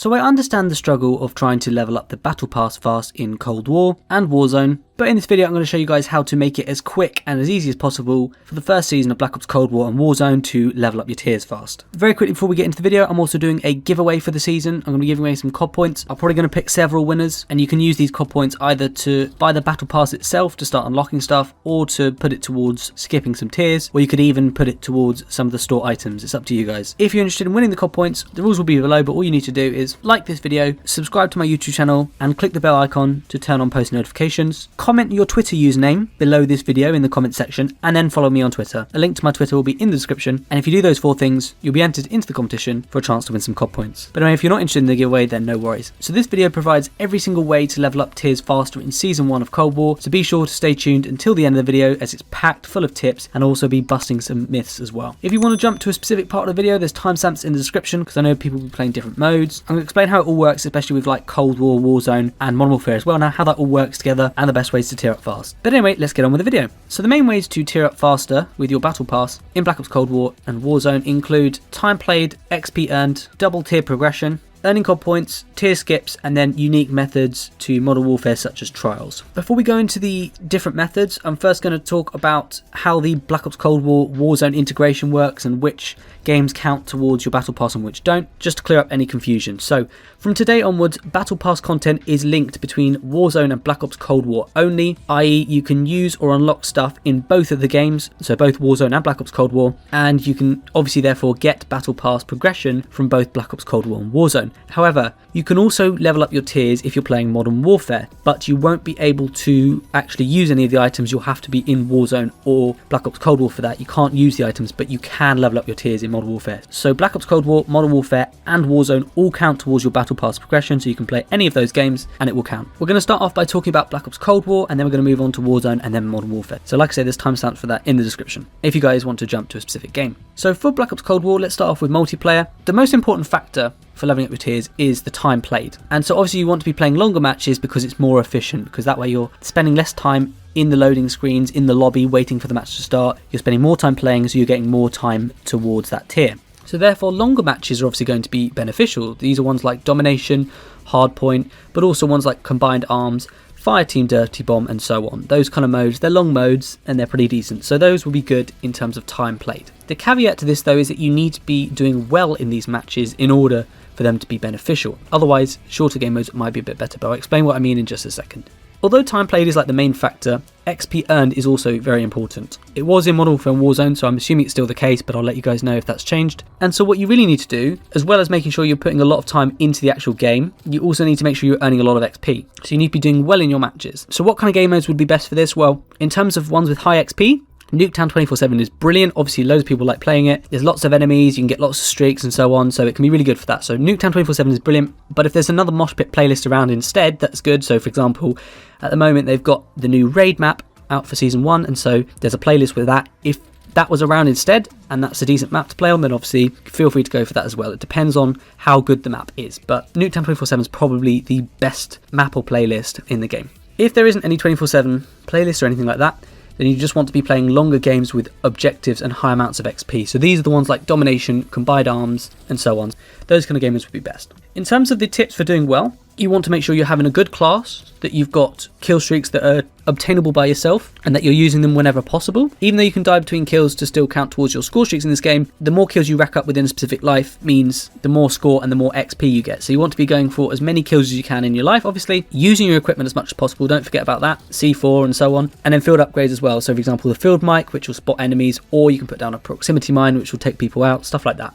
So I understand the struggle of trying to level up the battle pass fast in Cold War and Warzone, but in this video I'm going to show you guys how to make it as quick and as easy as possible for the first season of Black Ops Cold War and Warzone to level up your tiers fast. Very quickly before we get into the video, I'm also doing a giveaway for the season. I'm going to be giving away some COD points. I'm probably going to pick several winners, and you can use these COD points either to buy the battle pass itself to start unlocking stuff, or to put it towards skipping some tiers, or you could even put it towards some of the store items. It's up to you guys. If you're interested in winning the COD points, the rules will be below, but all you need to do is like this video, subscribe to my YouTube channel, and click the bell icon to turn on post notifications. Comment your Twitter username below this video in the comment section, and then follow me on Twitter. A link to my Twitter will be in the description, and if you do those 4 things, you'll be entered into the competition for a chance to win some COD points. But anyway, if you're not interested in the giveaway, then no worries. So this video provides every single way to level up tiers faster in Season 1 of Cold War, so be sure to stay tuned until the end of the video, as it's packed full of tips and also be busting some myths as well. If you want to jump to a specific part of the video, there's timestamps in the description, because I know people will be playing different modes. I'm going to explain how it all works, especially with like Cold War, Warzone and Modern Warfare as well, now how that all works together and the best ways to tier up fast. But anyway, let's get on with the video. So the main ways to tier up faster with your battle pass in Black Ops Cold War and Warzone include time played, XP earned, double tier progression, earning COD points, tier skips, and then unique methods to Modern Warfare such as trials. Before we go into the different methods, I'm first going to talk about how the Black Ops Cold War Warzone integration works and which games count towards your battle pass and which don't, just to clear up any confusion. So from today onwards, battle pass content is linked between Warzone and Black Ops Cold War only, i.e. you can use or unlock stuff in both of the games, so both Warzone and Black Ops Cold War, and you can obviously therefore get battle pass progression from both Black Ops Cold War and Warzone. However, you can also level up your tiers if you're playing Modern Warfare, but you won't be able to actually use any of the items. You'll have to be in Warzone or Black Ops Cold War for that. You can't use the items, but you can level up your tiers in Modern Warfare. So Black Ops Cold War, Modern Warfare and Warzone all count towards your battle pass progression, so you can play any of those games and it will count. We're going to start off by talking about Black Ops Cold War, and then we're going to move on to Warzone and then Modern Warfare. So like I said, there's timestamps for that in the description if you guys want to jump to a specific game. So for Black Ops Cold War, let's start off with multiplayer. The most important factor for leveling up your tiers is the time played, and so obviously you want to be playing longer matches because it's more efficient, because that way you're spending less time in the loading screens, in the lobby, waiting for the match to start. You're spending more time playing, so you're getting more time towards that tier. So therefore longer matches are obviously going to be beneficial. These are ones like Domination, Hardpoint, but also ones like Combined Arms, Fireteam, Dirty Bomb and so on. Those kind of modes, they're long modes and they're pretty decent, so those will be good in terms of time played. The caveat to this though is that you need to be doing well in these matches in order for them to be beneficial. Otherwise, shorter game modes might be a bit better, but I'll explain what I mean in just a second. Although time played is like the main factor, XP earned is also very important. It was in Modern Warfare and Warzone, so I'm assuming it's still the case, but I'll let you guys know if that's changed. And so what you really need to do, as well as making sure you're putting a lot of time into the actual game, you also need to make sure you're earning a lot of XP. So you need to be doing well in your matches. So what kind of game modes would be best for this? Well, in terms of ones with high XP, Nuketown 24/7 is brilliant. Obviously loads of people like playing it. There's lots of enemies, you can get lots of streaks and so on, so it can be really good for that. So Nuketown 24/7 is brilliant, but if there's another mosh pit playlist around instead, that's good. So for example, at the moment they've got the new raid map out for Season 1, and so there's a playlist with that. If that was around instead, and that's a decent map to play on, then obviously feel free to go for that as well. It depends on how good the map is, but Nuketown 24/7 is probably the best map or playlist in the game. If there isn't any 24/7 playlist or anything like that, then you just want to be playing longer games with objectives and high amounts of XP. So these are the ones like Domination, Combined Arms, and so on. Those kind of games would be best. In terms of the tips for doing well, you want to make sure you're having a good class, that you've got kill streaks that are obtainable by yourself, and that you're using them whenever possible. Even though you can die between kills to still count towards your score streaks in this game, the more kills you rack up within a specific life means the more score and the more XP you get. So you want to be going for as many kills as you can in your life, obviously, using your equipment as much as possible. Don't forget about that, C4 and so on. And then field upgrades as well. So for example, the field mic, which will spot enemies, or you can put down a proximity mine, which will take people out, stuff like that.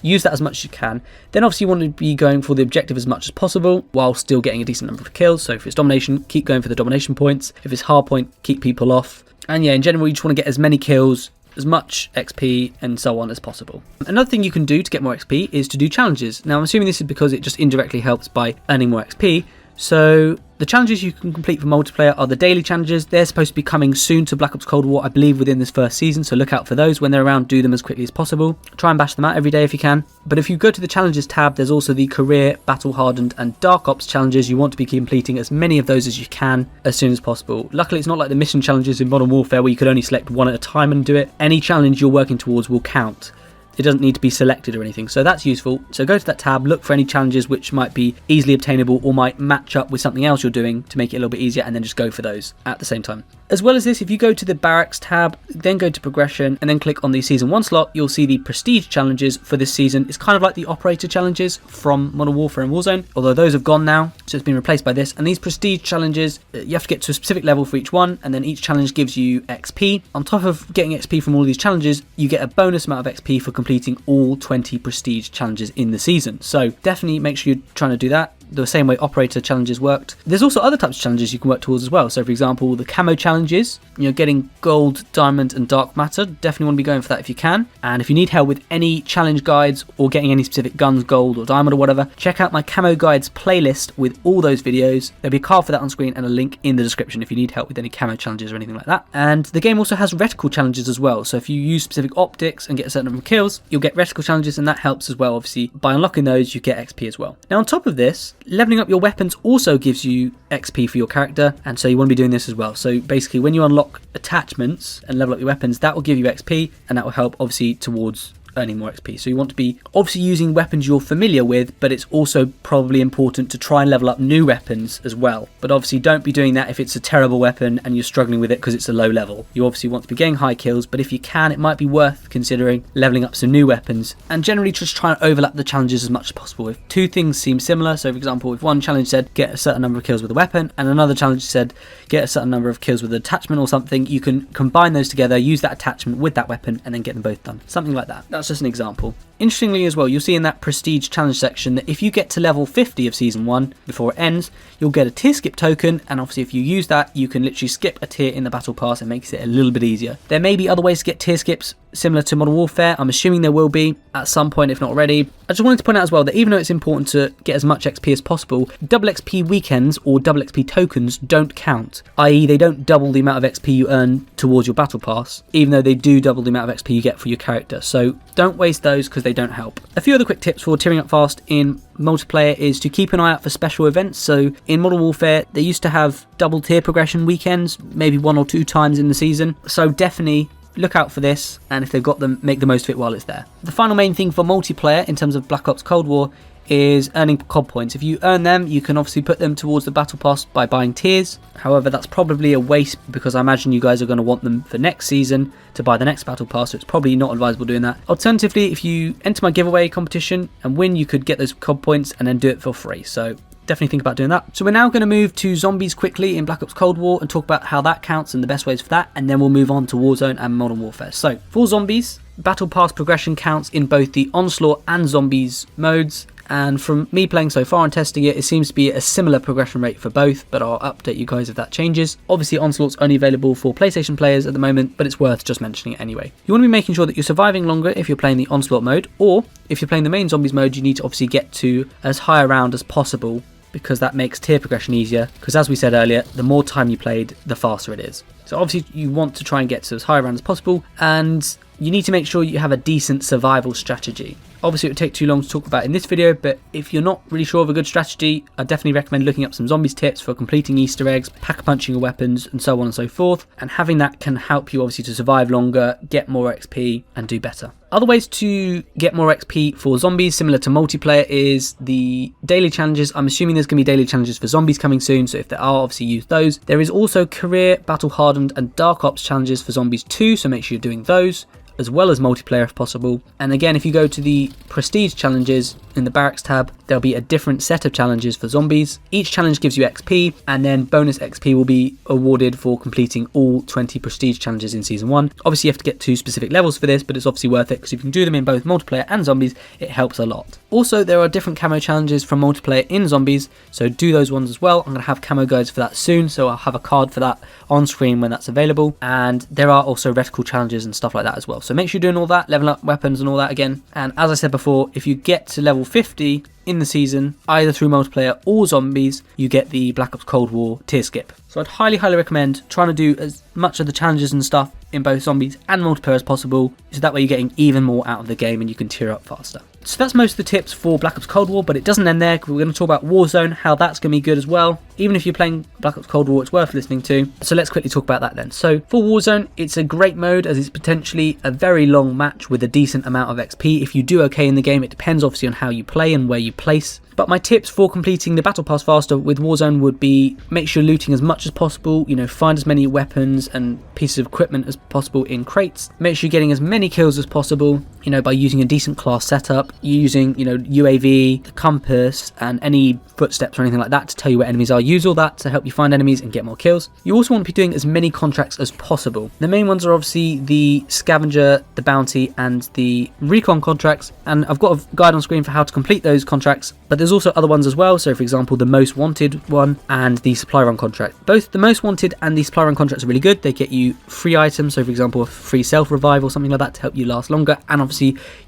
Use that as much as you can. Then obviously you want to be going for the objective as much as possible while still getting a decent number of kills. So if it's Domination, keep going for the Domination points. If it's Hardpoint, keep people off. And yeah, in general, you just want to get as many kills, as much XP and so on as possible. Another thing you can do to get more XP is to do challenges. Now I'm assuming this is because it just indirectly helps by earning more XP. So the challenges you can complete for multiplayer are the daily challenges. They're supposed to be coming soon to Black Ops Cold War, I believe within this first season, so look out for those. When they're around, do them as quickly as possible. Try and bash them out every day if you can. But if you go to the challenges tab, there's also the career, battle hardened and dark ops challenges. You want to be completing as many of those as you can as soon as possible. Luckily it's not like the mission challenges in Modern Warfare where you could only select one at a time and do it. Any challenge you're working towards will count. It doesn't need to be selected or anything, so that's useful. So go to that tab, look for any challenges which might be easily obtainable or might match up with something else you're doing to make it a little bit easier, and then just go for those at the same time. As well as this, if you go to the barracks tab, then go to progression and then click on the season 1 slot, you'll see the prestige challenges for this season. It's kind of like the operator challenges from Modern Warfare and Warzone, although those have gone now, so it's been replaced by this. And these prestige challenges, you have to get to a specific level for each one, and then each challenge gives you XP. On top of getting XP from all these challenges, you get a bonus amount of XP for completing all 20 prestige challenges in the season. So definitely make sure you're trying to do that the same way operator challenges worked. There's also other types of challenges you can work towards as well. So for example, the camo challenges, getting gold, diamond and dark matter, definitely want to be going for that if you can. And if you need help with any challenge guides or getting any specific guns, gold or diamond or whatever, check out my camo guides playlist with all those videos. There'll be a card for that on screen and a link in the description if you need help with any camo challenges or anything like that. And the game also has reticle challenges as well. So if you use specific optics and get a certain number of kills, you'll get reticle challenges, and that helps as well. Obviously, by unlocking those, you get XP as well. Now on top of this, leveling up your weapons also gives you XP for your character, and so you want to be doing this as well. So basically, when you unlock attachments and level up your weapons, that will give you XP, and that will help obviously towards earning more XP. So you want to be obviously using weapons you're familiar with, but it's also probably important to try and level up new weapons as well. But obviously don't be doing that if it's a terrible weapon and you're struggling with it because it's a low level. You obviously want to be getting high kills, but if you can, it might be worth considering leveling up some new weapons, and generally just try and overlap the challenges as much as possible. If two things seem similar, so for example, if one challenge said get a certain number of kills with a weapon and another challenge said get a certain number of kills with an attachment or something, you can combine those together, use that attachment with that weapon, and then get them both done. Something like that. That's just an example. Interestingly as well, you'll see in that prestige challenge section that if you get to level 50 of season 1 before it ends, you'll get a tier skip token, and obviously if you use that, you can literally skip a tier in the battle pass. It makes it a little bit easier. There may be other ways to get tier skips similar to Modern Warfare. I'm assuming there will be at some point, if not already. I just wanted to point out as well that even though it's important to get as much XP as possible, double XP weekends or double XP tokens don't count, i.e. they don't double the amount of XP you earn towards your battle pass, even though they do double the amount of XP you get for your character. So don't waste those because they don't help. A few other quick tips for tearing up fast in multiplayer is to keep an eye out for special events. So in Modern Warfare, they used to have double tier progression weekends, maybe 1 or 2 times in the season. So definitely look out for this, and if they've got them, make the most of it while it's there. The final main thing for multiplayer in terms of Black Ops Cold War is earning COD points. If you earn them, you can obviously put them towards the battle pass by buying tiers. However, that's probably a waste because I imagine you guys are going to want them for next season to buy the next battle pass, so it's probably not advisable doing that. Alternatively, if you enter my giveaway competition and win, you could get those COD points and then do it for free. So definitely think about doing that. So we're now going to move to zombies quickly in Black Ops Cold War and talk about how that counts and the best ways for that, and then we'll move on to Warzone and Modern Warfare. So for zombies, battle pass progression counts in both the onslaught and zombies modes, and from me playing so far and testing it, it seems to be a similar progression rate for both, but I'll update you guys if that changes. Obviously onslaught's only available for PlayStation players at the moment, but it's worth just mentioning it anyway. You want to be making sure that you're surviving longer if you're playing the onslaught mode, or if you're playing the main zombies mode, you need to obviously get to as high a round as possible, because that makes tier progression easier, because as we said earlier, the more time you played, the faster it is. So obviously you want to try and get to as high a round as possible, and you need to make sure you have a decent survival strategy. Obviously it would take too long to talk about in this video, but if you're not really sure of a good strategy, I definitely recommend looking up some zombies tips for completing Easter eggs, pack-punching your weapons, and so on and so forth, and having that can help you obviously to survive longer, get more XP, and do better. Other ways to get more XP for zombies, similar to multiplayer, is the daily challenges. I'm assuming there's going to be daily challenges for zombies coming soon, so if there are, obviously use those. There is also career, battle hardened, and dark ops challenges for zombies too, so make sure you're doing those, as well as multiplayer if possible. And again, if you go to the prestige challenges in the barracks tab, there'll be a different set of challenges for zombies. Each challenge gives you XP, and then bonus XP will be awarded for completing all 20 prestige challenges in season 1. Obviously you have to get to specific levels for this, but it's obviously worth it because if you can do them in both multiplayer and zombies, it helps a lot. Also, there are different camo challenges from multiplayer in zombies, so do those ones as well. I'm going to have camo guides for that soon, so I'll have a card for that on screen when that's available. And there are also reticle challenges and stuff like that as well. So make sure you're doing all that, leveling up weapons and all that again. And as I said before, if you get to level 50 in the season, either through multiplayer or zombies, you get the Black Ops Cold War tier skip. So I'd highly recommend trying to do as much of the challenges and stuff in both zombies and multiplayer as possible, so that way you're getting even more out of the game and you can tier up faster. So that's most of the tips for Black Ops Cold War, but it doesn't end there, because we're going to talk about Warzone, how that's going to be good as well. Even if you're playing Black Ops Cold War, it's worth listening to. So let's quickly talk about that then. So for Warzone, it's a great mode, as it's potentially a very long match with a decent amount of XP. If you do okay in the game, it depends obviously on how you play and where you place. But my tips for completing the Battle Pass faster with Warzone would be make sure you're looting as much as possible, find as many weapons and pieces of equipment as possible in crates. Make sure you're getting as many kills as possible, by using a decent class setup, using, UAV, the compass, and any footsteps or anything like that to tell you where enemies are. Use all that to help you find enemies and get more kills. You also want to be doing as many contracts as possible. The main ones are obviously the scavenger, the bounty, and the recon contracts, and I've got a guide on screen for how to complete those contracts, but there's also other ones as well. So for example, the most wanted one and the supply run contract. Both the most wanted and the supply run contracts are really good. They get you free items, so for example a free self revive or something like that to help you last longer, and obviously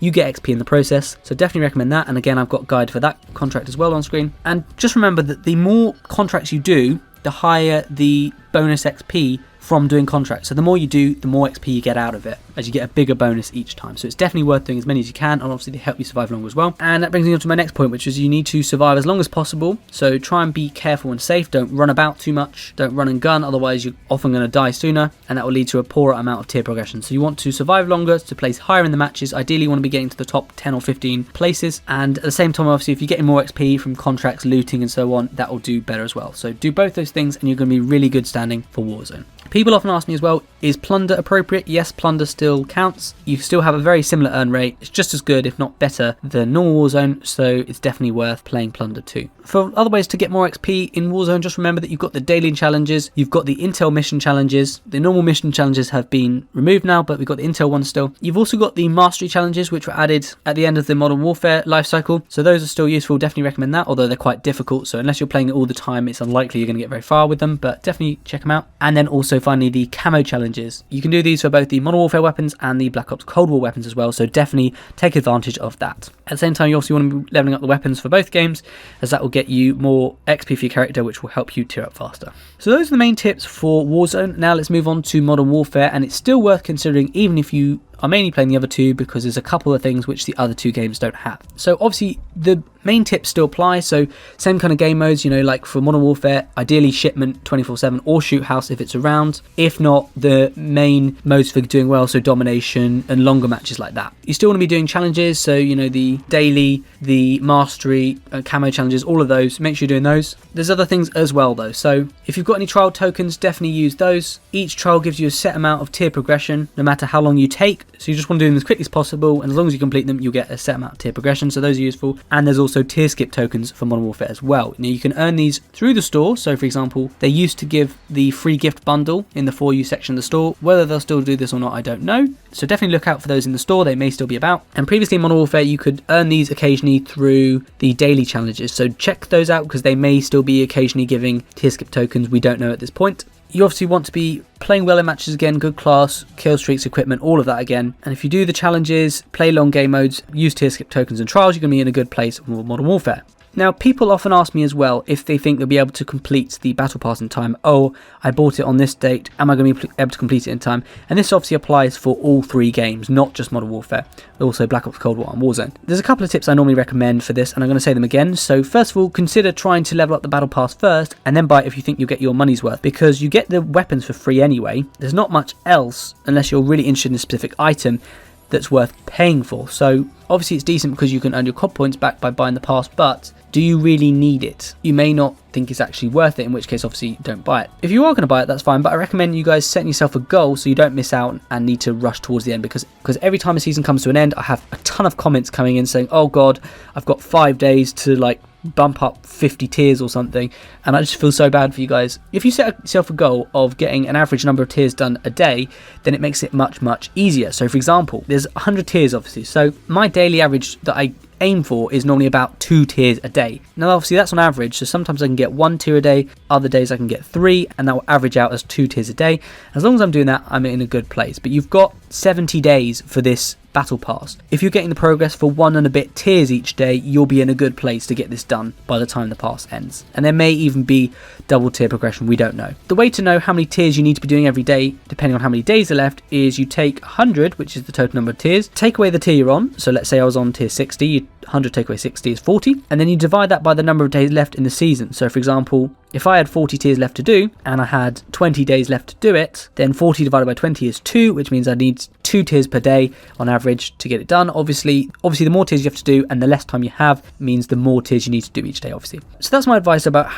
you get XP in the process, so definitely recommend that. And again, I've got a guide for that contract as well on screen. And just remember that the more contracts you do, the higher the bonus XP from doing contracts. So the more you do, the more XP you get out of it, as you get a bigger bonus each time. So it's definitely worth doing as many as you can, and obviously they help you survive longer as well. And that brings me on to my next point, which is you need to survive as long as possible. So try and be careful and safe. Don't run about too much. Don't run and gun, otherwise you're often going to die sooner, and that will lead to a poorer amount of tier progression. So you want to survive longer to place higher in the matches. Ideally you want to be getting to the top 10 or 15 places, and at the same time obviously if you're getting more XP from contracts, looting and so on, that will do better as well. So do both those things and you're going to be really good standing for Warzone. People often ask me as well, is plunder appropriate? Yes, plunder still counts. You still have a very similar earn rate. It's just as good, if not better, than normal Warzone, so it's definitely worth playing plunder too. For other ways to get more XP in Warzone, just remember that you've got the daily challenges, you've got the intel mission challenges. The normal mission challenges have been removed now, but we've got the intel ones still. You've also got the mastery challenges, which were added at the end of the Modern Warfare lifecycle, so those are still useful. Definitely recommend that, although they're quite difficult, so unless you're playing it all the time, it's unlikely you're going to get very far with them, but definitely check them out. And then also finally the camo challenges. You can do these for both the Modern Warfare weapons and the Black Ops Cold War weapons as well, so definitely take advantage of that. At the same time, you also want to be leveling up the weapons for both games, as that will get you more XP for your character, which will help you tier up faster. So those are the main tips for Warzone. Now let's move on to Modern Warfare, and it's still worth considering even if you are mainly playing the other two, because there's a couple of things which the other two games don't have. So obviously the main tips still apply, so same kind of game modes, like for Modern Warfare, ideally shipment 24/7 or shoot house if it's around. If not, the main modes for doing well, so domination and longer matches like that. You still want to be doing challenges, so the daily, the mastery, camo challenges, all of those, make sure you're doing those. There's other things as well though, so if you've got any trial tokens, definitely use those. Each trial gives you a set amount of tier progression, no matter how long you take. So you just want to do them as quickly as possible, and as long as you complete them, you'll get a set amount of tier progression, so those are useful. And there's also tier skip tokens for Modern Warfare as well. Now you can earn these through the store, so for example, they used to give the free gift bundle in the For You section of the store. Whether they'll still do this or not, I don't know. So definitely look out for those in the store, they may still be about. And previously in Modern Warfare, you could earn these occasionally through the daily challenges, so check those out because they may still be occasionally giving tier skip tokens, we don't know at this point. You obviously want to be playing well in matches again, good class, kill streaks, equipment, all of that again. And if you do the challenges, play long game modes, use tier skip tokens and trials, you're going to be in a good place for Modern Warfare. Now, people often ask me as well if they think they'll be able to complete the Battle Pass in time. Oh, I bought it on this date, am I going to be able to complete it in time? And this obviously applies for all three games, not just Modern Warfare, also Black Ops Cold War and Warzone. There's a couple of tips I normally recommend for this, and I'm going to say them again. So first of all, consider trying to level up the Battle Pass first, and then buy it if you think you'll get your money's worth, because you get the weapons for free anyway. There's not much else, unless you're really interested in a specific item, that's worth paying for. So obviously it's decent because you can earn your COD points back by buying the pass, but do you really need it? You may not think it's actually worth it, in which case obviously don't buy it. If you are going to buy it, that's fine, but I recommend you guys setting yourself a goal so you don't miss out and need to rush towards the end, because every time a season comes to an end, I have a ton of comments coming in saying, oh god, I've got 5 days to bump up 50 tiers or something, and I just feel so bad for you guys. If you set yourself a goal of getting an average number of tiers done a day, then it makes it much easier. So for example, there's 100 tiers obviously, so my daily average that I aim for is normally about 2 tiers a day. Now obviously that's on average, so sometimes I can get 1 tier a day, other days I can get 3, and that will average out as 2 tiers a day. As long as I'm doing that, I'm in a good place. But you've got 70 days for this battle pass. If you're getting the progress for 1 and a bit tiers each day, you'll be in a good place to get this done by the time the pass ends. And there may even be double tier progression, we don't know. The way to know how many tiers you need to be doing every day, depending on how many days are left, is you take 100, which is the total number of tiers, take away the tier you're on. So let's say I was on tier 60, 100 take away 60 is 40, and then you divide that by the number of days left in the season. So for example, if I had 40 tiers left to do and I had 20 days left to do it, then 40 divided by 20 is 2, which means I need 2 tiers per day on average to get it done. Obviously the more tiers you have to do and the less time you have means the more tiers you need to do each day, obviously. So that's my advice about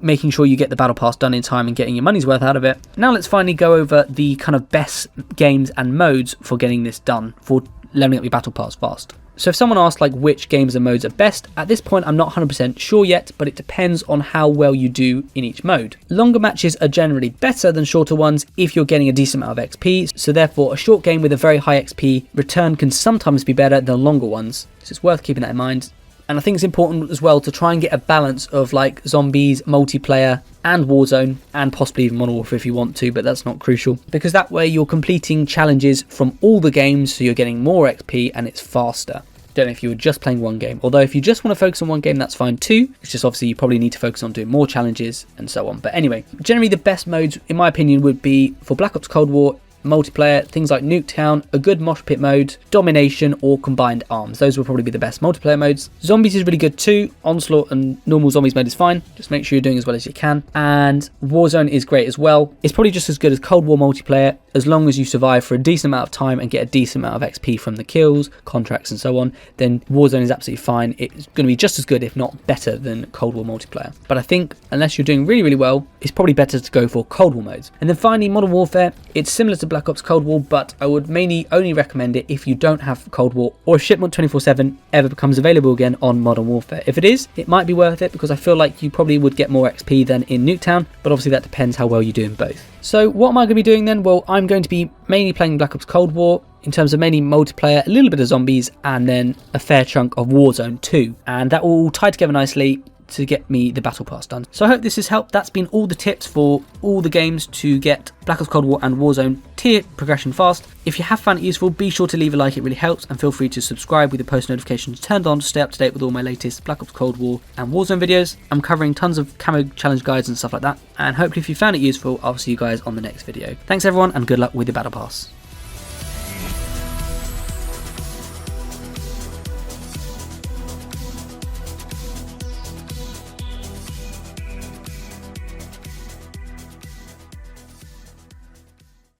making sure you get the battle pass done in time and getting your money's worth out of it. Now let's finally go over the kind of best games and modes for getting this done, for leveling up your battle pass fast. So if someone asks like which games and modes are best, at this point I'm not 100% sure yet, but it depends on how well you do in each mode. Longer matches are generally better than shorter ones if you're getting a decent amount of XP, so therefore a short game with a very high XP return can sometimes be better than longer ones, so it's worth keeping that in mind. And I think it's important as well to try and get a balance of like zombies, multiplayer and Warzone, and possibly even Modern Warfare if you want to, but that's not crucial, because that way you're completing challenges from all the games, so you're getting more XP and it's faster. Don't know if you were just playing one game, although if you just want to focus on one game, that's fine too. It's just obviously you probably need to focus on doing more challenges and so on. But anyway, generally the best modes in my opinion would be for Black Ops Cold War, multiplayer, things like Nuketown, a good mosh pit mode, domination, or combined arms. Those will probably be the best multiplayer modes. Zombies is really good too. Onslaught and normal zombies mode is fine. Just make sure you're doing as well as you can. And Warzone is great as well. It's probably just as good as Cold War multiplayer, as long as you survive for a decent amount of time and get a decent amount of XP from the kills, contracts and so on, then Warzone is absolutely fine. It's going to be just as good, if not better, than Cold War multiplayer. But I think unless you're doing really, really well, it's probably better to go for Cold War modes. And then finally, Modern Warfare. It's similar to Black Ops Cold War, but I would mainly only recommend it if you don't have Cold War, or if Shipment 24/7 ever becomes available again on Modern Warfare. If it is, it might be worth it, because I feel like you probably would get more XP than in Nuketown, but obviously that depends how well you do in both. So what am I going to be doing then? Well, I'm going to be mainly playing Black Ops Cold War, in terms of mainly multiplayer, a little bit of zombies, and then a fair chunk of Warzone too. And that will all tie together nicely to get me the battle pass done. So I hope this has helped. That's been all the tips for all the games to get Black Ops Cold War and Warzone tier progression fast. If you have found it useful, be sure to leave a like, it really helps, and feel free to subscribe with the post notifications turned on to stay up to date with all my latest Black Ops Cold War and Warzone videos. I'm covering tons of camo challenge guides and stuff like that, and hopefully if you found it useful, I'll see you guys on the next video. Thanks everyone, and good luck with the battle pass.